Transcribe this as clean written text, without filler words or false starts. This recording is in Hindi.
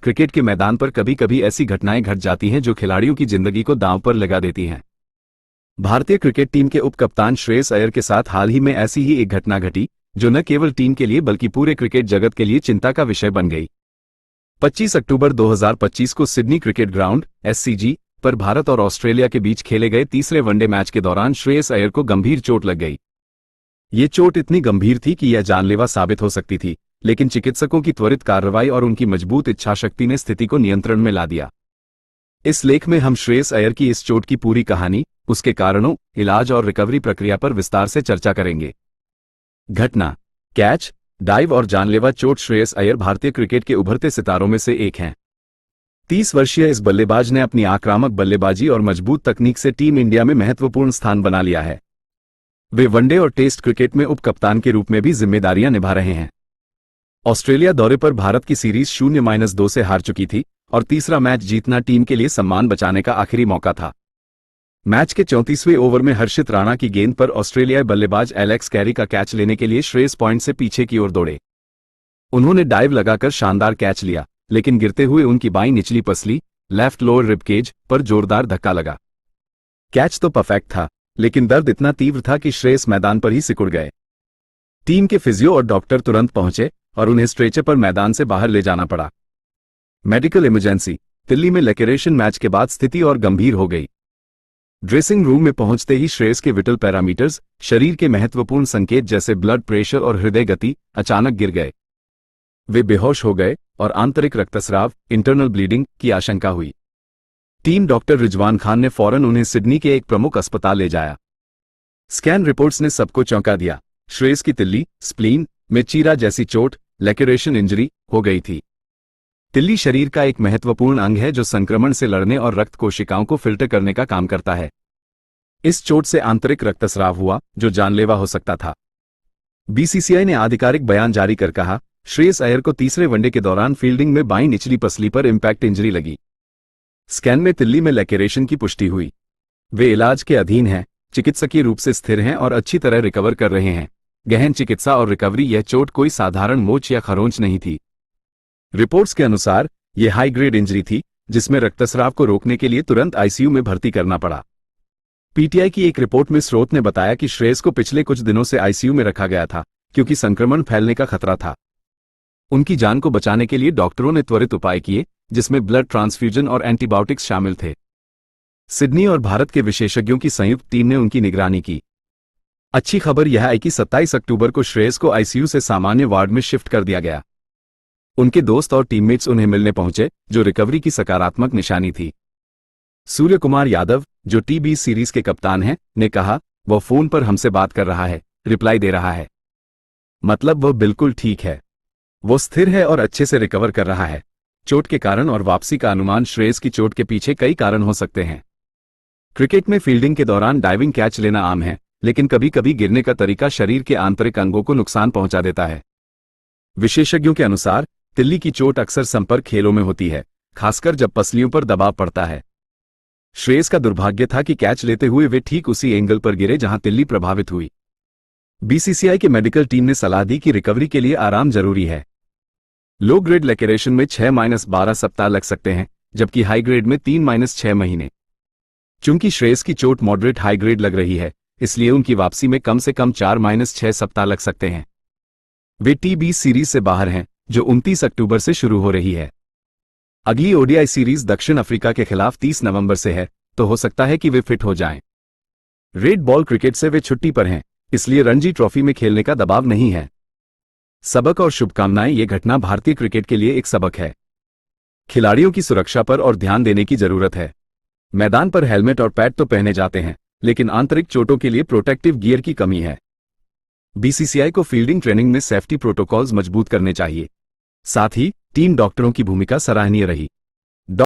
क्रिकेट के मैदान पर कभी कभी ऐसी घटनाएं घट जाती हैं जो खिलाड़ियों की जिंदगी को दांव पर लगा देती हैं। भारतीय क्रिकेट टीम के उप कप्तान श्रेयस अय्यर के साथ हाल ही में ऐसी ही एक घटना घटी जो न केवल टीम के लिए बल्कि पूरे क्रिकेट जगत के लिए चिंता का विषय बन गई। 25 अक्टूबर 2025 को सिडनी क्रिकेट ग्राउंड (SCG) पर भारत और ऑस्ट्रेलिया के बीच खेले गए तीसरे वनडे मैच के दौरान श्रेयस अय्यर को गंभीर चोट लग गई। ये चोट इतनी गंभीर थी कि यह जानलेवा साबित हो सकती थी, लेकिन चिकित्सकों की त्वरित कार्रवाई और उनकी मजबूत इच्छाशक्ति ने स्थिति को नियंत्रण में ला दिया। इस लेख में हम श्रेयस अय्यर की इस चोट की पूरी कहानी, उसके कारणों, इलाज और रिकवरी प्रक्रिया पर विस्तार से चर्चा करेंगे। घटना: कैच, डाइव और जानलेवा चोट। श्रेयस अय्यर भारतीय क्रिकेट के उभरते सितारों में से एक हैं। 30 वर्षीय इस बल्लेबाज ने अपनी आक्रामक बल्लेबाजी और मजबूत तकनीक से टीम इंडिया में महत्वपूर्ण स्थान बना लिया है। वे वनडे और टेस्ट क्रिकेट में उप कप्तान के रूप में भी जिम्मेदारियां निभा रहे हैं। ऑस्ट्रेलिया दौरे पर भारत की सीरीज 0-2 से हार चुकी थी और तीसरा मैच जीतना टीम के लिए सम्मान बचाने का आखिरी मौका था। मैच के 34वें ओवर में हर्षित राणा की गेंद पर ऑस्ट्रेलियाई बल्लेबाज एलेक्स कैरी का कैच लेने के लिए श्रेयस पॉइंट से पीछे की ओर दौड़े। उन्होंने डाइव लगाकर शानदार कैच लिया, लेकिन गिरते हुए उनकी बाईं निचली पसली लेफ्ट लोअर रिबकेज पर जोरदार धक्का लगा। कैच तो परफेक्ट था, लेकिन दर्द इतना तीव्र था कि श्रेयस मैदान पर ही सिकुड़ गए। टीम के फिजियो और डॉक्टर तुरंत पहुंचे और उन्हें स्ट्रेचर पर मैदान से बाहर ले जाना पड़ा। मेडिकल इमरजेंसी: दिल्ली में लैकेरेशन मैच के बाद स्थिति और गंभीर हो गई। ड्रेसिंग रूम में पहुंचते ही श्रेयस के विटल पैरामीटर्स, शरीर के महत्वपूर्ण संकेत जैसे ब्लड प्रेशर और हृदय गति, अचानक गिर गए। वे बेहोश हो गए और आंतरिक रक्तस्राव, इंटरनल ब्लीडिंग की आशंका हुई। टीम डॉक्टर रिजवान खान ने फौरन उन्हें सिडनी के एक प्रमुख अस्पताल ले जाया। स्कैन रिपोर्ट्स ने सबको चौंका दिया। श्रेयस की तिल्ली, स्प्लीन में चीरा जैसी चोट, लैकेरेशन इंजरी, हो गई थी। तिल्ली शरीर का एक महत्वपूर्ण अंग है जो संक्रमण से लड़ने और रक्त कोशिकाओं को फिल्टर करने का काम करता है। इस चोट से आंतरिक रक्तस्राव हुआ जो जानलेवा हो सकता था। बीसीसीआई ने आधिकारिक बयान जारी कर कहा, श्रेयस अय्यर को तीसरे वनडे के दौरान फील्डिंग में बाईं निचली पसली पर इंपैक्ट इंजरी लगी। स्कैन में तिल्ली में लैकेरेशन की पुष्टि हुई। वे इलाज के अधीन हैं, चिकित्सकीय रूप से स्थिर हैं और अच्छी तरह रिकवर कर रहे हैं। गहन चिकित्सा और रिकवरी: यह चोट कोई साधारण मोच या खरोंच नहीं थी। रिपोर्ट्स के अनुसार यह हाई ग्रेड इंजरी थी जिसमें रक्तस्राव को रोकने के लिए तुरंत आईसीयू में भर्ती करना पड़ा। पीटीआई की एक रिपोर्ट में स्रोत ने बताया कि श्रेयस को पिछले कुछ दिनों से आईसीयू में रखा गया था क्योंकि संक्रमण फैलने का खतरा था। उनकी जान को बचाने के लिए डॉक्टरों ने त्वरित उपाय किए, जिसमें ब्लड ट्रांसफ्यूजन और एंटीबायोटिक्स शामिल थे। सिडनी और भारत के विशेषज्ञों की संयुक्त टीम ने उनकी निगरानी की। अच्छी खबर यह है कि 27 अक्टूबर को श्रेयस को आईसीयू से सामान्य वार्ड में शिफ्ट कर दिया गया। उनके दोस्त और टीममेट्स उन्हें मिलने पहुंचे, जो रिकवरी की सकारात्मक निशानी थी। सूर्य कुमार यादव, जो टी20 सीरीज के कप्तान हैं, ने कहा, वह फोन पर हमसे बात कर रहा है, रिप्लाई दे रहा है। मतलब वह बिल्कुल ठीक है। वो स्थिर है और अच्छे से रिकवर कर रहा है। चोट के कारण और वापसी का अनुमान: श्रेयस की चोट के पीछे कई कारण हो सकते हैं। क्रिकेट में फील्डिंग के दौरान डाइविंग कैच लेना आम है, लेकिन कभी कभी गिरने का तरीका शरीर के आंतरिक अंगों को नुकसान पहुंचा देता है। विशेषज्ञों के अनुसार तिल्ली की चोट अक्सर संपर्क खेलों में होती है, खासकर जब पसलियों पर दबाव पड़ता है। श्रेयस का दुर्भाग्य था कि कैच लेते हुए वे ठीक उसी एंगल पर गिरे जहां तिल्ली प्रभावित हुई। बीसीसीआई की मेडिकल टीम ने सलाह दी कि रिकवरी के लिए आराम जरूरी है। लो ग्रेड लैकेरेशन में 6-12 सप्ताह लग सकते हैं, जबकि हाई ग्रेड में 3-6 महीने। चूंकि श्रेयस की चोट मॉडरेट हाई ग्रेड लग रही है, इसलिए उनकी वापसी में कम से कम 4-6 सप्ताह लग सकते हैं। वे टी20 सीरीज से बाहर हैं, जो 29 अक्टूबर से शुरू हो रही है। अगली ओडीआई सीरीज दक्षिण अफ्रीका के खिलाफ 30 नवंबर से है, तो हो सकता है कि वे फिट हो जाएं। रेड बॉल क्रिकेट से वे छुट्टी पर हैं, इसलिए रणजी ट्रॉफी में खेलने का दबाव नहीं है। सबक और शुभकामनाएं: ये घटना भारतीय क्रिकेट के लिए एक सबक है। खिलाड़ियों की सुरक्षा पर और ध्यान देने की जरूरत है। मैदान पर हेलमेट और पैड तो पहने जाते हैं, लेकिन आंतरिक चोटों के लिए प्रोटेक्टिव गियर की कमी है। बीसीसीआई को फील्डिंग ट्रेनिंग में सेफ्टी प्रोटोकॉल्स मजबूत करने चाहिए। साथ ही टीम डॉक्टरों की भूमिका सराहनीय रही।